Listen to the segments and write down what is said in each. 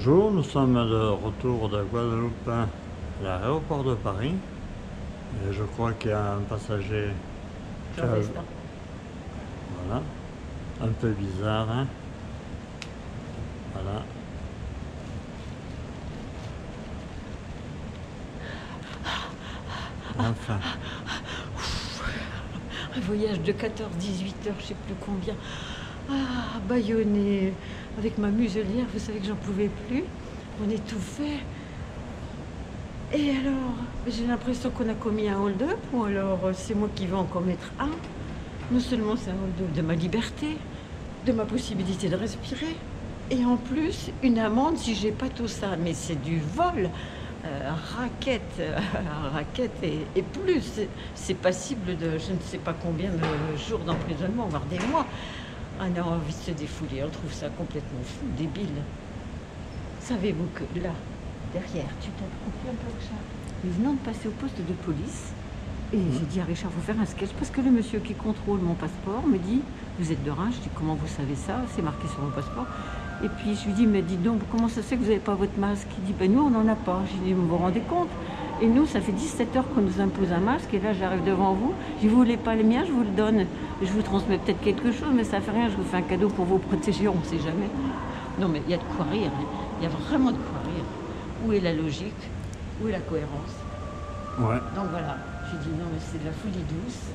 Bonjour, nous sommes de retour de Guadeloupe à l'aéroport de Paris. Et je crois qu'il y a un passager qui a- Clandestin. voilà, un peu bizarre, hein. Voilà. Enfin, Un voyage de 14-18 heures, je sais plus combien. Ah, bâillonné, avec ma muselière, vous savez que j'en pouvais plus. On étouffait. Et alors, j'ai l'impression qu'on a commis un hold-up, ou alors c'est moi qui vais en commettre un. Non seulement c'est un hold-up de ma liberté, de ma possibilité de respirer, et en plus, une amende si j'ai pas tout ça. Mais c'est du vol. Raquette, raquette et plus. C'est passible de je ne sais pas combien de jours d'emprisonnement, voire des mois. Ah non, envie de se défouler, on trouve ça complètement fou, débile. Savez-vous que là, derrière, tu t'as un peu, Richard. Nous venons de passer au poste de police. Et j'ai dit à Richard, il faut faire un sketch parce que le monsieur qui contrôle mon passeport me dit, vous êtes de Reims. Je dis, comment vous savez ça? C'est marqué sur mon passeport. Et puis je lui dis, mais dites donc, comment ça se fait que vous n'avez pas votre masque? Il dit, ben nous, on n'en a pas. J'ai dit, vous vous rendez compte? Et nous, ça fait 17 heures qu'on nous impose un masque. Et là, j'arrive devant vous. Je dis, vous voulez pas le mien? Je vous le donne. Je vous transmets peut-être quelque chose, mais ça fait rien. Je vous fais un cadeau pour vous protéger, on ne sait jamais. Non, mais il y a de quoi rire. Hein. Il y a vraiment de quoi rire. Où est la logique? Où est la cohérence? ouais. Donc voilà, j'ai dit non mais c'est de la folie douce.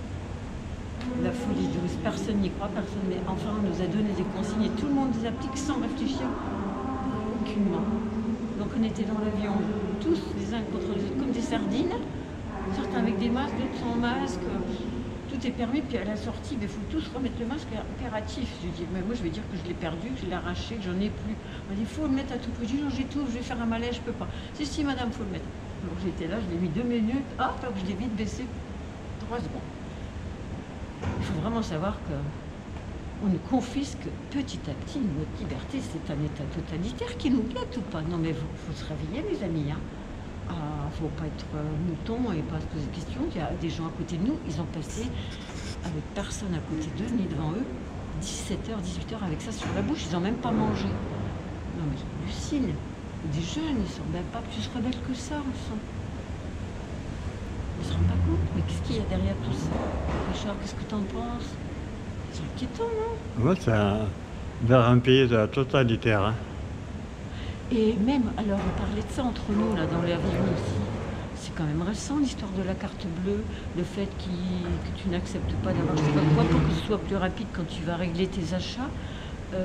La folie douce, personne n'y croit, personne. Mais enfin, on nous a donné des consignes et tout le monde les applique sans réfléchir aucunement. Donc on était dans l'avion, tous les uns contre les autres, comme des sardines, certains avec des masques, d'autres sans masque. Tout est permis, puis à la sortie, il faut tous remettre le masque impératif. Je dis, mais moi je vais dire que je l'ai perdu, que je l'ai arraché, que j'en ai plus. On dit, il faut le mettre à tout prix. Je dis, non, j'ai tout, je vais faire un malaise, je peux pas. Si, madame, il faut le mettre. Donc j'étais là, je l'ai mis 2 minutes, hop, je l'ai vite baissé 3 secondes. Il faut vraiment savoir que on nous confisque petit à petit notre liberté. C'est un état totalitaire qui nous guette ou pas? Non mais faut se réveiller, mes amis. Hein. Ah, faut pas être mouton et pas se poser de questions. Il y a des gens à côté de nous, ils ont passé avec personne à côté d'eux ni devant eux 17 heures, 18 heures avec ça sur la bouche. Ils n'ont même pas mangé. Non mais j'hallucine. Des jeunes, ils sont même pas plus rebelles que ça. Ils se rendent pas compte. Mais qu'est-ce qu'il y a derrière tout ça? Richard, qu'est-ce que t'en penses? C'est inquiétant, non? Ouais, c'est vers un pays de totalitaire, hein. Et même, alors on parlait de ça entre nous, là, dans l'avion aussi. C'est quand même récent l'histoire de la carte bleue, le fait que tu n'acceptes pas d'avoir je sais pas quoi pour que ce soit plus rapide quand tu vas régler tes achats.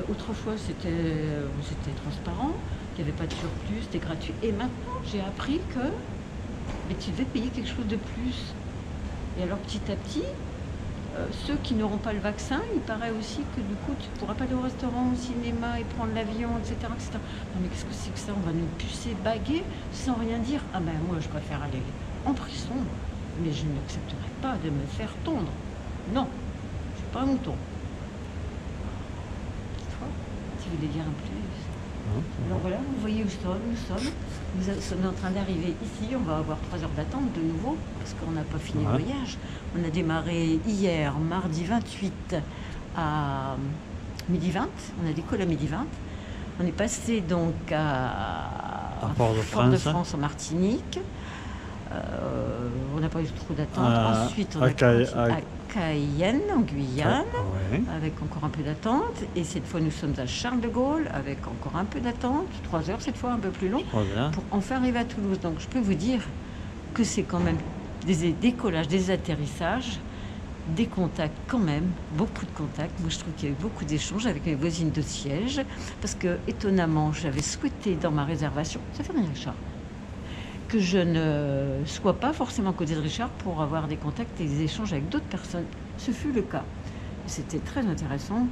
Autrefois c'était transparent, il n'y avait pas de surplus, c'était gratuit. Et maintenant j'ai appris que mais tu devais payer quelque chose de plus. Et alors petit à petit, ceux qui n'auront pas le vaccin, il paraît aussi que du coup tu ne pourras pas aller au restaurant, au cinéma et prendre l'avion, etc., etc. Non mais qu'est-ce que c'est que ça? On va nous pucer, baguer sans rien dire. Ah ben moi je préfère aller en prison, mais je n'accepterai pas de me faire tondre. Non, je suis pas un mouton. Toi, tu voulais dire un plus? Hein, Alors voilà, vous voyez où nous sommes en train d'arriver ici, on va avoir 3 heures d'attente de nouveau, parce qu'on n'a pas fini le voyage. On a démarré hier, mardi 28 à midi 20, on a décollé à midi 20. On est passé donc à Fort-de-France en Martinique. On n'a pas eu trop d'attente. Ensuite, on a à Cayenne, en Guyane, avec encore un peu d'attente. Et cette fois, nous sommes à Charles de Gaulle, avec encore un peu d'attente. 3 heures, cette fois, un peu plus long, pour enfin arriver à Toulouse. Donc, je peux vous dire que c'est quand même des décollages, des atterrissages, des contacts quand même, beaucoup de contacts. Moi, je trouve qu'il y a eu beaucoup d'échanges avec mes voisines de siège, parce que, étonnamment, j'avais souhaité dans ma réservation, ça fait rien, Richard, que je ne sois pas forcément à côté de Richard pour avoir des contacts et des échanges avec d'autres personnes. Ce fut le cas. C'était très intéressant.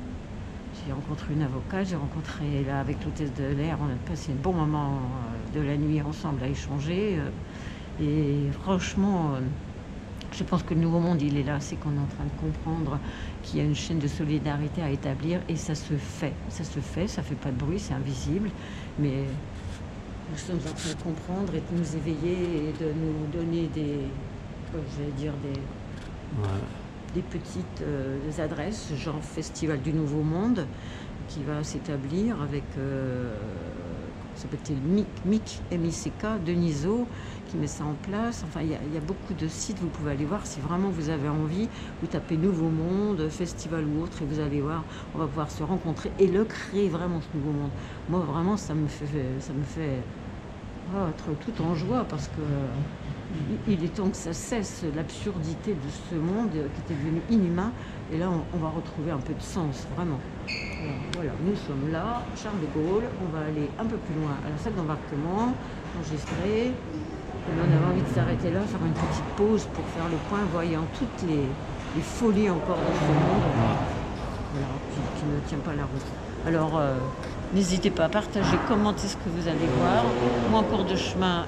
J'ai rencontré une avocate, j'ai rencontré là avec l'hôtesse de l'air, on a passé un bon moment de la nuit ensemble à échanger. Et franchement, je pense que le nouveau monde, il est là. C'est qu'on est en train de comprendre qu'il y a une chaîne de solidarité à établir et ça se fait. Ça se fait, ça fait pas de bruit, c'est invisible, mais nous sommes en train de comprendre et de nous éveiller et de nous donner des petites adresses, genre Festival du Nouveau Monde, qui va s'établir avec ça peut être Mick, M-I-C-K, Deniso, qui met ça en place. Enfin, il y a beaucoup de sites, vous pouvez aller voir si vraiment vous avez envie. Vous tapez Nouveau Monde, Festival ou autre, et vous allez voir, on va pouvoir se rencontrer et le créer vraiment, ce nouveau monde. Moi, vraiment, ça me fait être tout en joie, parce que il est temps que ça cesse, l'absurdité de ce monde qui était devenu inhumain. Et là, on va retrouver un peu de sens, vraiment. Voilà, nous sommes là, Charles de Gaulle. On va aller un peu plus loin à la salle d'embarquement, enregistrer. Et on avait envie de s'arrêter là, faire une petite pause pour faire le point, voyant toutes les folies encore de ce monde, voilà, qui ne tient pas la route. Alors, n'hésitez pas à partager, commenter ce que vous allez voir. Moi, encore de chemin,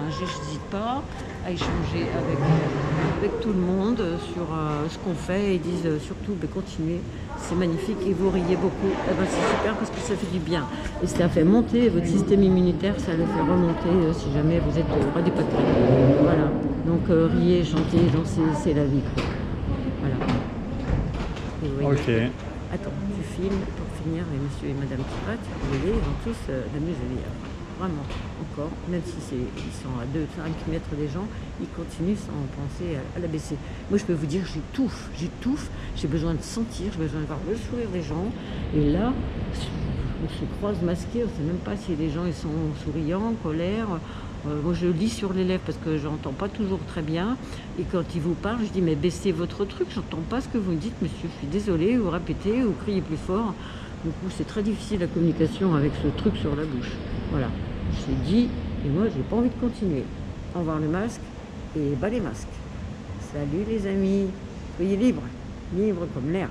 j'hésite pas à échanger avec tout le monde sur ce qu'on fait. Ils disent surtout, continuez, c'est magnifique et vous riez beaucoup. C'est super, parce que ça fait du bien. Et ça fait monter votre système immunitaire, ça le fait remonter si jamais vous êtes ras du pâquerette. Voilà. Donc, riez, chantez, dansez, c'est la vie, quoi. Voilà. Et vous voyez, attends, je filme pour finir, les monsieur et madame Kirat, vous voyez, ils ont tous la muselière. Vraiment, encore, même si ils sont à 2-5 mètres des gens, ils continuent sans penser à la baisser. Moi, je peux vous dire, j'étouffe, j'ai besoin de sentir, j'ai besoin de voir le sourire des gens. Et là, on se croise masqués, on ne sait même pas si les gens ils sont souriants, en colère. Moi, je lis sur les lèvres parce que j'entends pas toujours très bien. Et quand ils vous parlent, je dis, mais baissez votre truc, j'entends pas ce que vous me dites, monsieur, je suis désolée, ou répétez, ou criez plus fort. Du coup, c'est très difficile la communication avec ce truc sur la bouche. Voilà, j'ai dit, et moi, j'ai pas envie de continuer. Au revoir le masque, et bas les masques. Salut les amis, soyez libres comme l'air.